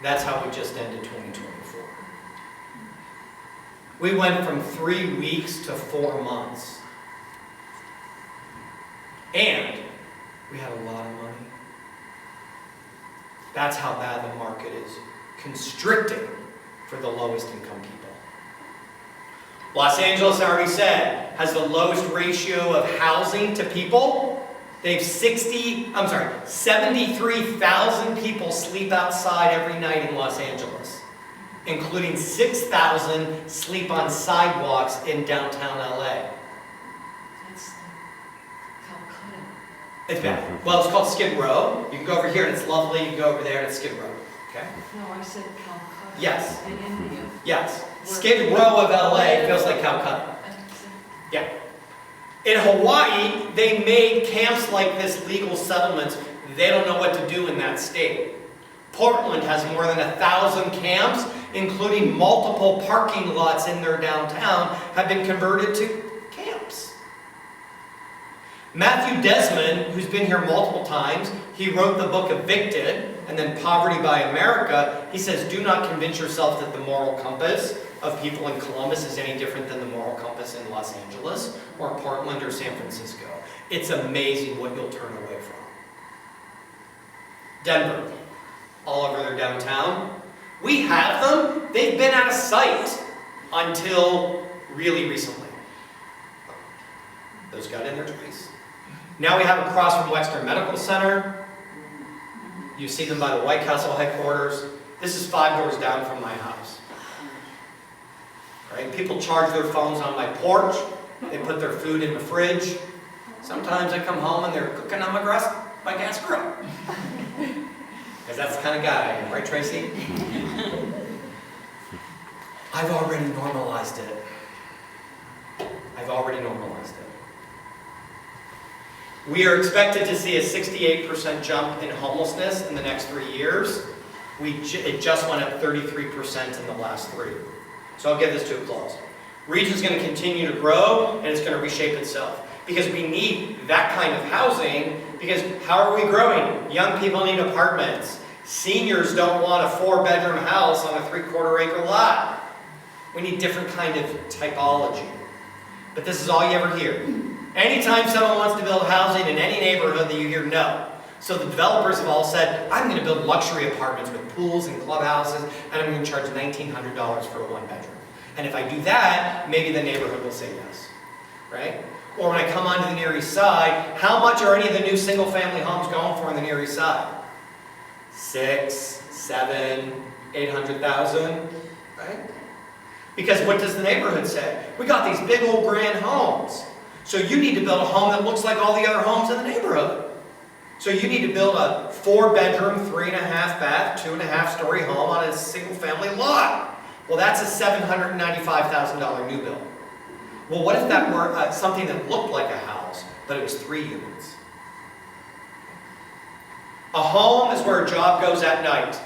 Speaker 2: That's how we just ended 2024. We went from 3 weeks to 4 months. And we had a lot of money. That's how bad the market is constricting for the lowest income people. Los Angeles, I already said, has the lowest ratio of housing to people. They have 73,000 people sleep outside every night in Los Angeles, including 6,000 sleep on sidewalks in downtown LA.
Speaker 4: That's Calcutta.
Speaker 2: It's bad. Well, it's called Skid Row. You can go over here and it's lovely. You can go over there and it's Skid Row. Okay?
Speaker 4: No, I said Calcutta.
Speaker 2: Yes.
Speaker 4: In India.
Speaker 2: Yes. Skid Row of LA feels like Calcutta. Yeah. In Hawaii, they made camps like this legal settlements. They don't know what to do in that state. Portland has more than 1,000 camps, including multiple parking lots in their downtown, have been converted to camps. Matthew Desmond, who's been here multiple times, he wrote the book Evicted, and then Poverty by America. He says, do not convince yourself that the moral compass of people in Columbus is any different than the moral compass in Los Angeles or Portland or San Francisco. It's amazing what you'll turn away from. Denver, all over their downtown. We have them. They've been out of sight until really recently. Those got in their trees. Now we have them across from Wexner Medical Center. You see them by the White Castle headquarters. This is 5 doors down from my house. Right? People charge their phones on my porch. They put their food in the fridge. Sometimes I come home and they're cooking on my gas grill. Because that's the kind of guy I am, right, Tracy? I've already normalized it. I've already normalized it. We are expected to see a 68% jump in homelessness in the next 3 years. It just went up 33% in the last 3. So I'll give this to a close. Region's going to continue to grow, and it's going to reshape itself. Because we need that kind of housing, because how are we growing? Young people need apartments. Seniors don't want a 4-bedroom house on a 3/4 acre lot. We need different kind of typology. But this is all you ever hear. Anytime someone wants to build housing in any neighborhood, that you hear no. So the developers have all said, I'm going to build luxury apartments with pools and clubhouses, and I'm going to charge $1,900 for a 1-bedroom. And if I do that, maybe the neighborhood will say yes. Right? Or when I come onto the Near East Side, how much are any of the new single-family homes going for in the Near East Side? 6, 7, 800,000, right? Because what does the neighborhood say? We got these big old grand homes. So you need to build a home that looks like all the other homes in the neighborhood. So you need to build a 4-bedroom, 3.5 bath, 2.5 story home on a single family lot. Well, that's a $795,000 new build. Well, what if that were something that looked like a house, but it was 3 units? A home is where a job goes at night.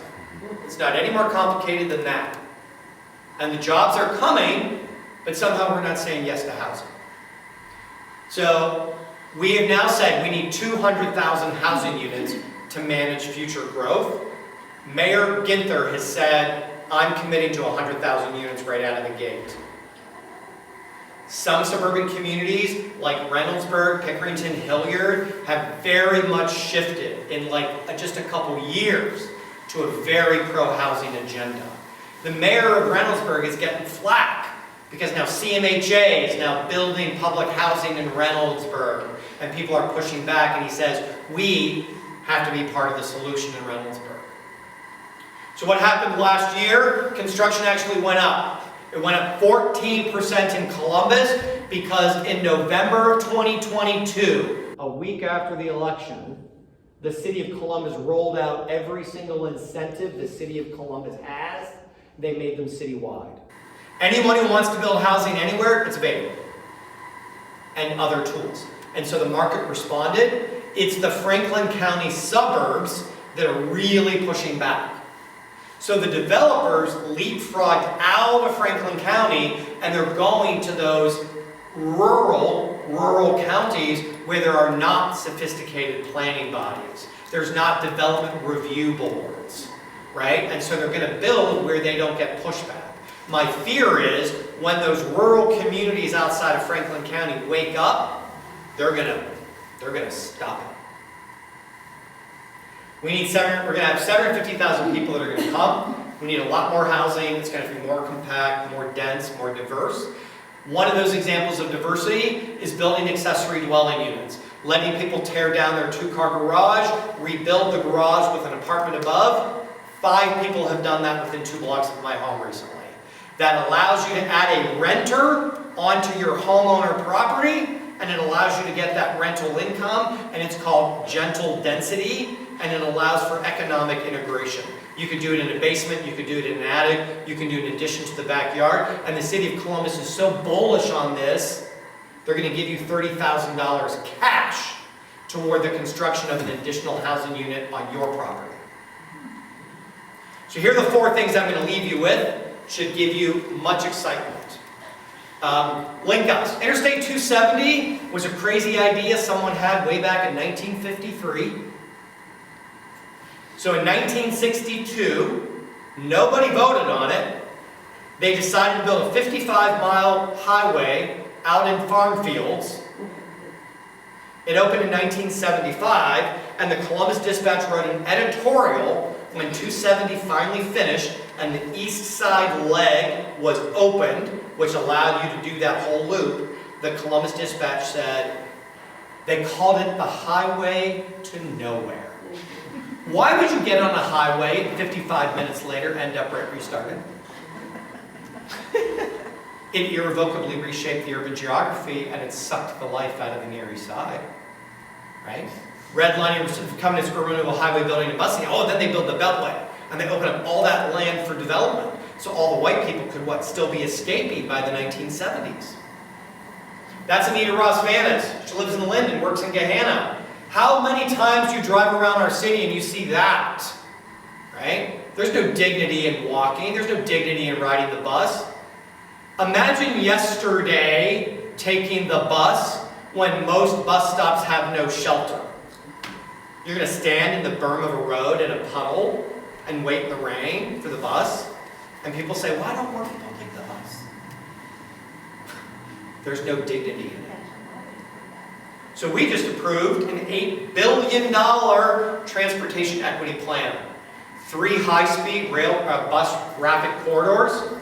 Speaker 2: It's not any more complicated than that. And the jobs are coming, but somehow we're not saying yes to housing. So we have now said we need 200,000 housing units to manage future growth. Mayor Ginther has said, I'm committing to 100,000 units right out of the gate. Some suburban communities, like Reynoldsburg, Pickerington, Hilliard, have very much shifted in just a couple years to a very pro-housing agenda. The mayor of Reynoldsburg is getting flack because now CMHA is now building public housing in Reynoldsburg, and people are pushing back, and he says, we have to be part of the solution in Reynoldsburg. So what happened last year? Construction actually went up. It went up 14% in Columbus because in November of 2022, a week after the election, the city of Columbus rolled out every single incentive the city of Columbus has. They made them citywide. Anyone who wants to build housing anywhere, it's available. And other tools. And so the market responded. It's the Franklin County suburbs that are really pushing back. So the developers leapfrogged out of Franklin County, and they're going to those rural counties where there are not sophisticated planning bodies. There's not development review boards, right? And so they're going to build where they don't get pushback. My fear is when those rural communities outside of Franklin County wake up, they're going to stop it. We're going to have 750,000 people that are going to come. We need a lot more housing. It's going to be more compact, more dense, more diverse. One of those examples of diversity is building accessory dwelling units. Letting people tear down their 2-car garage, rebuild the garage with an apartment above. 5 people have done that within 2 blocks of my home recently. That allows you to add a renter onto your homeowner property, and it allows you to get that rental income, and it's called gentle density, and it allows for economic integration. You could do it in a basement, you could do it in an attic, you can do it in addition to the backyard, and the city of Columbus is so bullish on this, they're going to give you $30,000 cash toward the construction of an additional housing unit on your property. So here are the 4 things I'm going to leave you with. Should give you much excitement. Link-ups. Interstate 270 was a crazy idea someone had way back in 1953. So in 1962, nobody voted on it. They decided to build a 55-mile highway out in farm fields. It opened in 1975, and the Columbus Dispatch wrote an editorial when 270 finally finished and the east side leg was opened, which allowed you to do that whole loop. The Columbus Dispatch said they called it the highway to nowhere. Why would you get on a highway and 55 minutes later end up right where you started? It irrevocably reshaped the urban geography, and it sucked the life out of the Near East Side. Right? Redlining, Covenant's urban renewal highway building and busing. Oh, then they build the Beltway. And they open up all that land for development. So all the white people could, still be escaping by the 1970s. That's Anita Ross Vanas. She lives in Linden, works in Gahanna. How many times do you drive around our city and you see that? Right? There's no dignity in walking. There's no dignity in riding the bus. Imagine yesterday taking the bus when most bus stops have no shelter. You're going to stand in the berm of a road in a puddle and wait in the rain for the bus. And people say, why don't more people take the bus? There's no dignity in it. So we just approved an $8 billion transportation equity plan. 3 high-speed bus rapid corridors.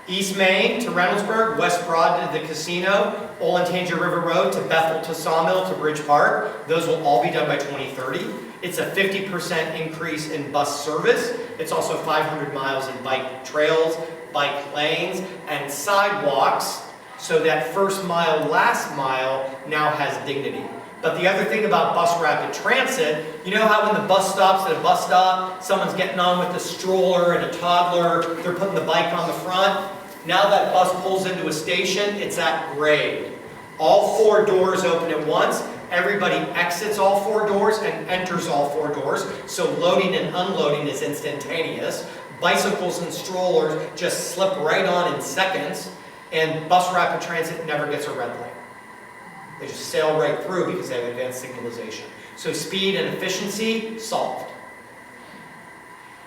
Speaker 2: East Main to Reynoldsburg, West Broad to the casino, Olentangy River Road to Bethel to Sawmill to Bridge Park. Those will all be done by 2030. It's a 50% increase in bus service. It's also 500 miles in bike trails, bike lanes, and sidewalks, so that first mile, last mile now has dignity. But the other thing about bus rapid transit, you know how when the bus stops at a bus stop, someone's getting on with a stroller and a toddler, they're putting the bike on the front? Now that bus pulls into a station, it's at grade. All 4 doors open at once. Everybody exits all 4 doors and enters all 4 doors. So loading and unloading is instantaneous. Bicycles and strollers just slip right on in seconds. And bus rapid transit never gets a red light. They just sail right through because they have advanced signalization. So speed and efficiency, solved.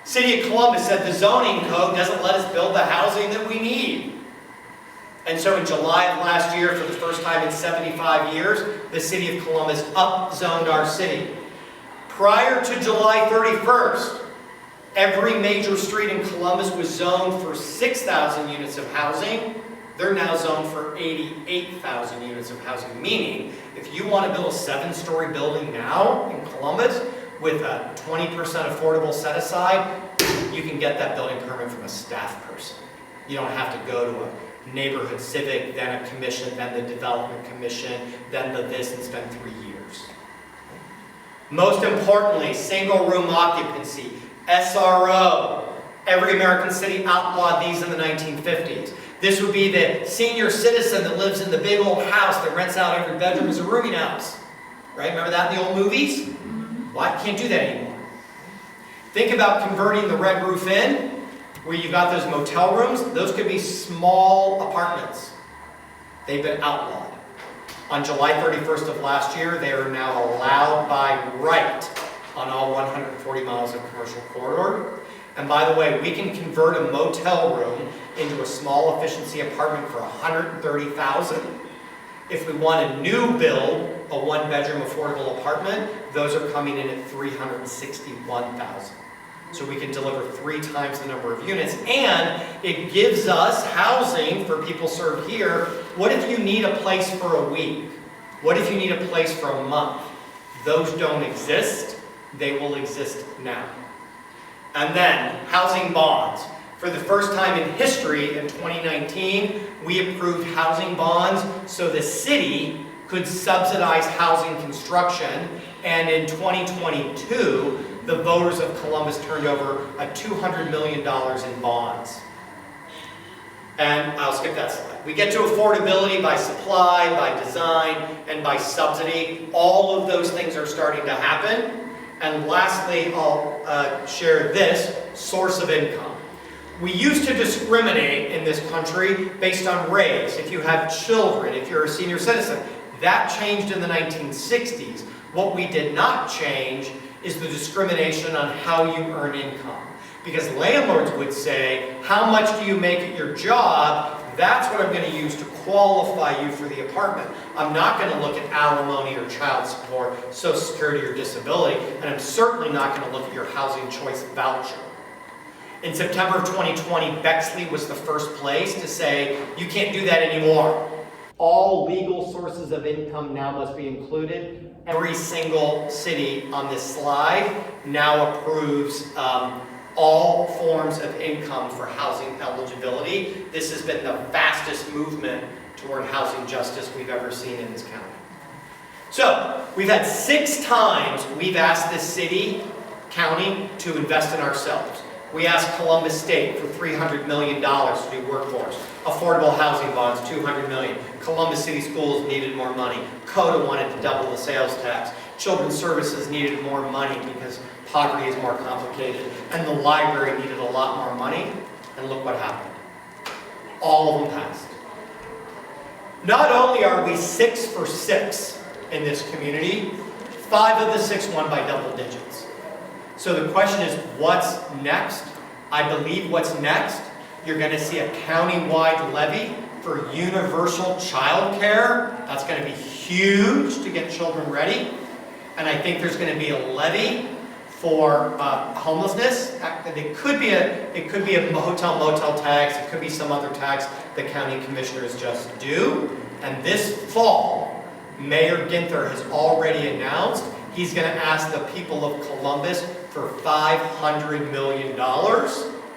Speaker 2: City of Columbus said the zoning code doesn't let us build the housing that we need. And so in July of last year, for the first time in 75 years, the City of Columbus up-zoned our city. Prior to July 31st, every major street in Columbus was zoned for 6,000 units of housing. They're now zoned for 88,000 units of housing, meaning if you want to build a 7-story building now in Columbus with a 20% affordable set aside, you can get that building permit from a staff person. You don't have to go to a neighborhood civic, then a commission, then the development commission, then the this, and spend 3 years. Most importantly, single room occupancy, SRO. Every American city outlawed these in the 1950s. This would be the senior citizen that lives in the big old house that rents out every bedroom as a rooming house. Right? Remember that in the old movies? Well, I can't do that anymore. Think about converting the Red Roof Inn, where you've got those motel rooms. Those could be small apartments. They've been outlawed. On July 31st of last year, they are now allowed by right on all 140 miles of commercial corridor. And by the way, we can convert a motel room into a small efficiency apartment for $130,000. If we want a new build, a 1-bedroom affordable apartment, those are coming in at $361,000. So we can deliver 3 times the number of units, and it gives us housing for people served here. What if you need a place for a week? What if you need a place for a month? Those don't exist. They will exist now. And then, housing bonds. For the first time in history, in 2019, we approved housing bonds so the city could subsidize housing construction. And in 2022, the voters of Columbus turned over $200 million in bonds. And I'll skip that slide. We get to affordability by supply, by design, and by subsidy. All of those things are starting to happen. And lastly, I'll share this, source of income. We used to discriminate in this country based on race. If you have children, if you're a senior citizen, that changed in the 1960s. What we did not change is the discrimination on how you earn income. Because landlords would say, how much do you make at your job? That's what I'm going to use to qualify you for the apartment. I'm not going to look at alimony or child support, Social Security or disability, and I'm certainly not going to look at your housing choice voucher. In September of 2020, Bexley was the first place to say, you can't do that anymore. All legal sources of income now must be included. Every single city on this slide now approves all forms of income for housing eligibility. This has been the fastest movement toward housing justice we've ever seen in this county. So, we've had 6 times we've asked this city, county, to invest in ourselves. We asked Columbus State for $300 million to do workforce. Affordable housing bonds, $200 million. Columbus City Schools needed more money. CODA wanted to double the sales tax. Children's Services needed more money because poverty is more complicated. And the library needed a lot more money. And look what happened. All of them passed. Not only are we 6 for 6 in this community, 5 of the 6 won by double digits. So the question is, what's next? I believe what's next, you're going to see a county-wide levy for universal child care. That's going to be huge to get children ready. And I think there's going to be a levy for homelessness. It could be a hotel motel tax. It could be some other tax the county commissioners just do. And this fall, Mayor Ginther has already announced he's going to ask the people of Columbus for $500 million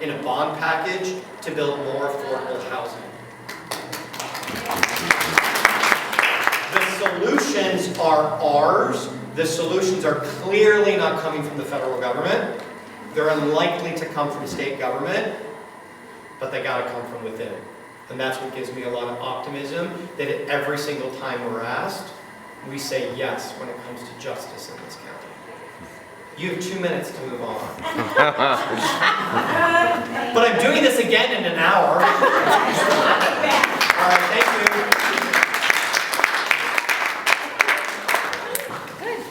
Speaker 2: in a bond package to build more affordable housing. The solutions are ours. The solutions are clearly not coming from the federal government. They're unlikely to come from state government, but they gotta come from within. And that's what gives me a lot of optimism, that at every single time we're asked, we say yes when it comes to justice in this county. You have 2 minutes to move on. But I'm doing this again in an hour.